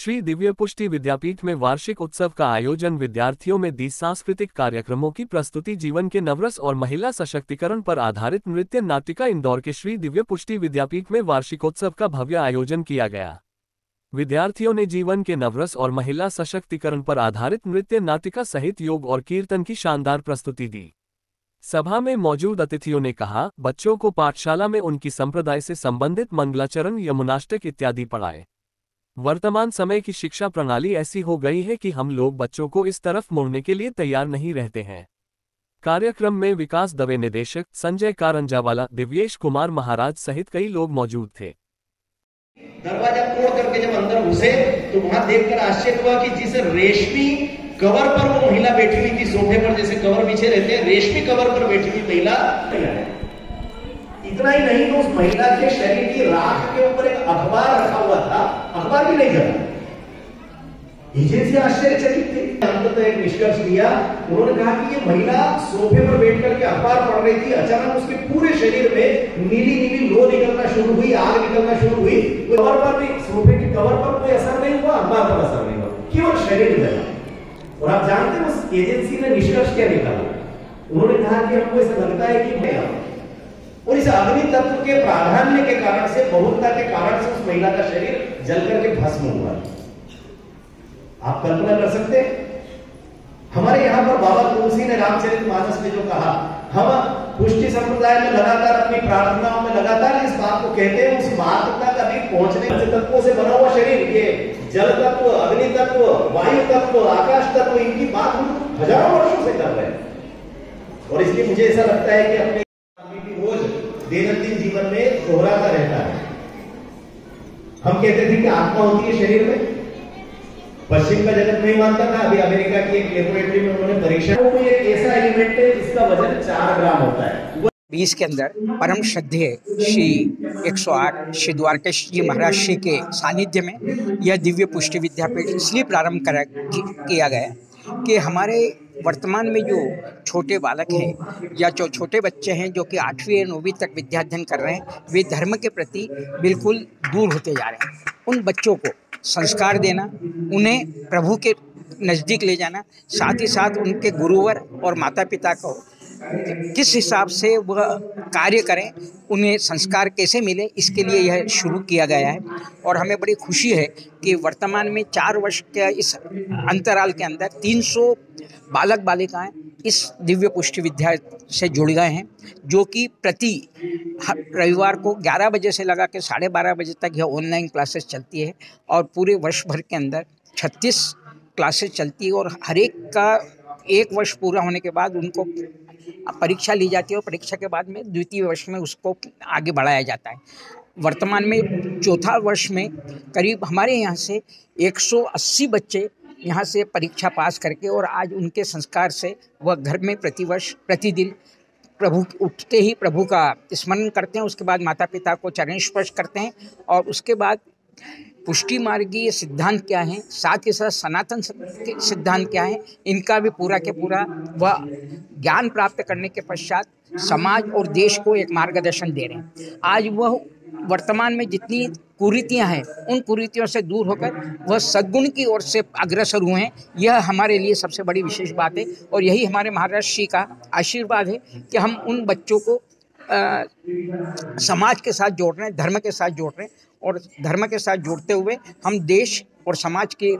श्री दिव्य पुष्टि विद्यापीठ में वार्षिक उत्सव का आयोजन। विद्यार्थियों में दी सांस्कृतिक कार्यक्रमों की प्रस्तुति। जीवन के नवरस और महिला सशक्तिकरण पर आधारित नृत्य नाटिका। इंदौर के श्री दिव्य पुष्टि विद्यापीठ में वार्षिकोत्सव का भव्य आयोजन किया गया। विद्यार्थियों ने जीवन के नवरस और महिला सशक्तिकरण पर आधारित नृत्य नाटिका सहित योग और कीर्तन की शानदार प्रस्तुति दी। सभा में मौजूद अतिथियों ने कहा, बच्चों को पाठशाला में उनकी संप्रदाय से संबंधित मंगलाचरण, यमुनाष्टक इत्यादि पढ़ाएं। वर्तमान समय की शिक्षा प्रणाली ऐसी हो गई है कि हम लोग बच्चों को इस तरफ मुड़ने के लिए तैयार नहीं रहते हैं। कार्यक्रम में विकास दवे निदेशक, संजय कारंजावाला, दिव्येश कुमार महाराज सहित कई लोग मौजूद थे। दरवाजा तोड़ करके जब अंदर घुसे तो वहां देखकर आश्चर्य हुआ कि जिस रेशमी कवर पर वो महिला बैठी हुई थी, सोफे पर जैसे कवर बिछे रहते हैं, रेशमी कवर पर बैठी हुई महिला। इतना ही नहीं तो उस महिला के शरीर की राख के ऊपर एक अखबार रखा हुआ था, अखबार भी नहीं जला। एजेंसी आश्चर्यचकित थी। अंततः एक निष्कर्ष दिया, उन्होंने कहा कि ये महिला सोफे पर बैठ करके अखबार पढ़ रही थी, अचानक उसके पूरे शरीर में नीली नीली लो निकलना शुरू हुई, आग निकलना शुरू हुई। कवर पर भी, सोफे के कवर पर कोई असर नहीं हुआ, अखबार पर असर नहीं हुआ, केवल शरीर जला। और आप जानते हैं उस एजेंसी ने निष्कर्ष क्या निकाला? उन्होंने कहा कि हमको ऐसा लगता है कि और इस अग्नि तत्व के प्राधान्य के कारण से, बहुलता के कारण से उस महिला का शरीर जल करके भस्म हुआ। आप कल्पना कर सकते हैं? हमारे यहाँ पर बाबा तुलसी ने रामचरितमानस में जो कहा, हम पुष्टि संप्रदाय में लगातार अपनी प्रार्थनाओं में लगातार इस बात को कहते हैं, उस बात तक अभी पहुंचने तत्वों से बना हुआ शरीर, ये जल तत्व, अग्नि तत्व, वायु तत्व, आकाश तत्व, इनकी बात हम हजारों वर्षों से कर रहे हैं। और इसलिए मुझे ऐसा लगता है कि अपने रोज दैनंदिन जीवन में दोहराता रहता है। हम कहते थे कि आत्मा होती है शरीर में, पश्चिम का जगत नहीं मानता था। अभी अमेरिका की एक लेबोरेटरी में उन्होंने परीक्षा, वो एक ऐसा एलिमेंट है जिसका वजन 4 ग्राम होता है। 20 के अंदर परम श्रद्धेय श्री 108 श्री द्वारकेश जी महाराज श्री के सानिध्य में यह दिव्य पुष्टि विद्यापीठ इसलिए प्रारंभ किया गया कि हमारे वर्तमान में जो छोटे बालक हैं या जो छोटे बच्चे हैं जो कि 8वीं या 9वीं तक विद्याध्ययन कर रहे हैं, वे धर्म के प्रति बिल्कुल दूर होते जा रहे हैं। उन बच्चों को संस्कार देना, उन्हें प्रभु के नज़दीक ले जाना, साथ ही साथ उनके गुरुवर और माता पिता को किस हिसाब से वह कार्य करें, उन्हें संस्कार कैसे मिले, इसके लिए यह शुरू किया गया है। और हमें बड़ी खुशी है कि वर्तमान में 4 वर्ष के इस अंतराल के अंदर 300 बालक बालिकाएं इस दिव्य पुष्टि विद्या से जुड़ गए हैं, जो कि प्रति रविवार को 11 बजे से लगा के 12:30 बजे तक यह ऑनलाइन क्लासेस चलती है। और पूरे वर्ष भर के अंदर 36 क्लासेस चलती है और हर एक का 1 वर्ष पूरा होने के बाद उनको परीक्षा ली जाती है और परीक्षा के बाद में द्वितीय वर्ष में उसको आगे बढ़ाया जाता है। वर्तमान में चौथा वर्ष में करीब हमारे यहाँ से 180 बच्चे यहाँ से परीक्षा पास करके, और आज उनके संस्कार से वह घर में प्रतिवर्ष प्रतिदिन प्रभु उठते ही प्रभु का स्मरण करते हैं, उसके बाद माता पिता को चरण स्पर्श करते हैं, और उसके बाद पुष्टि मार्गीय सिद्धांत क्या हैं, साथ ही साथ सनातन सिद्धांत क्या हैं, इनका भी पूरा के पूरा वह ज्ञान प्राप्त करने के पश्चात समाज और देश को एक मार्गदर्शन दे रहे हैं। आज वह वर्तमान में जितनी कुरीतियां हैं, उन कुरीतियों से दूर होकर वह सद्गुण की ओर से अग्रसर हुए हैं। यह हमारे लिए सबसे बड़ी विशेष बात है, और यही हमारे महाराज श्री का आशीर्वाद है कि हम उन बच्चों को समाज के साथ जोड़ रहे हैं, धर्म के साथ जोड़ रहे हैं, और धर्म के साथ जोड़ते हुए हम देश और समाज की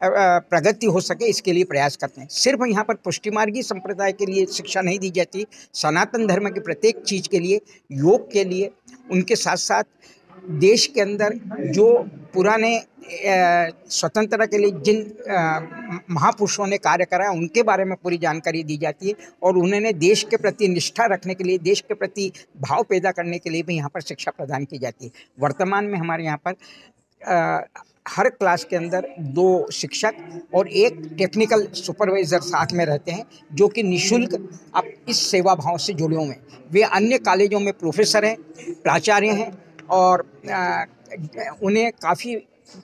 प्रगति हो सके, इसके लिए प्रयास करते हैं। सिर्फ यहाँ पर पुष्टिमार्गी संप्रदाय के लिए शिक्षा नहीं दी जाती, सनातन धर्म की प्रत्येक चीज़ के लिए, योग के लिए, उनके साथ साथ देश के अंदर जो पुराने स्वतंत्रता के लिए जिन महापुरुषों ने कार्य करा, उनके बारे में पूरी जानकारी दी जाती है, और उन्होंने देश के प्रति निष्ठा रखने के लिए, देश के प्रति भाव पैदा करने के लिए भी यहाँ पर शिक्षा प्रदान की जाती है। वर्तमान में हमारे यहाँ पर हर क्लास के अंदर 2 शिक्षक और 1 टेक्निकल सुपरवाइज़र साथ में रहते हैं, जो कि निःशुल्क अब इस सेवा भाव से जुड़े हुए हैं। वे अन्य कॉलेजों में प्रोफेसर हैं, प्राचार्य हैं, और उन्हें काफ़ी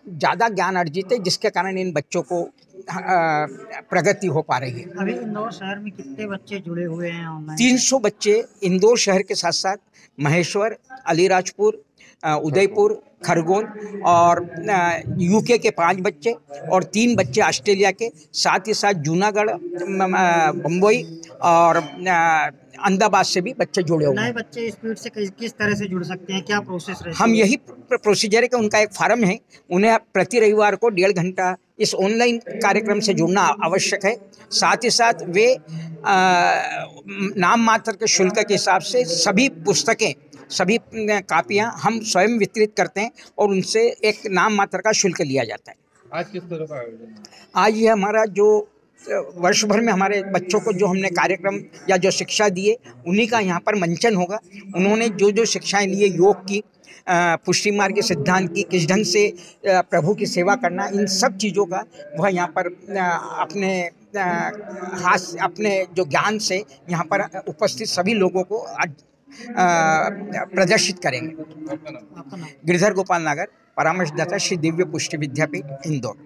ज़्यादा ज्ञान अर्जित है, जिसके कारण इन बच्चों को प्रगति हो पा रही है। अभी इंदौर शहर में कितने बच्चे जुड़े हुए हैं ऑनलाइन? 300 बच्चे इंदौर शहर के साथ साथ महेश्वर, अलीराजपुर, उदयपुर, खरगोन और यूके के 5 बच्चे और 3 बच्चे ऑस्ट्रेलिया के, साथ ही साथ जूनागढ़, बम्बई और अहमदाबाद से भी बच्चे जुड़े हुए नए हैं। बच्चे इस फील्ड से किस तरह से जुड़ सकते हैं, क्या प्रोसेस रहती हम है? यही प्रोसीजर है कि उनका एक फार्म है, उन्हें प्रति रविवार को 1.5 घंटा इस ऑनलाइन कार्यक्रम से जुड़ना आवश्यक है। साथ ही साथ वे नाम मात्र के शुल्क के हिसाब से सभी पुस्तकें, सभी कापियां हम स्वयं वितरित करते हैं और उनसे एक नाम मात्र का शुल्क लिया जाता है। आज किस तरह का आयोजन है? आज ये हमारा जो वर्ष भर में हमारे बच्चों को जो हमने कार्यक्रम या जो शिक्षा दिए उन्हीं का यहाँ पर मंचन होगा। उन्होंने जो जो शिक्षाएं ली है, योग की, पुष्टि मार्ग के सिद्धांत की, किस ढंग से प्रभु की सेवा करना, इन सब चीज़ों का वह यहाँ पर अपने हाथ, अपने जो ज्ञान से यहाँ पर उपस्थित सभी लोगों को प्रदर्शित करेंगे। आपका नाम? आपका नाम? गिरधर गोपाल नागर, परामर्शदाता श्री दिव्य पुष्टि विद्यापीठ, इंदौर।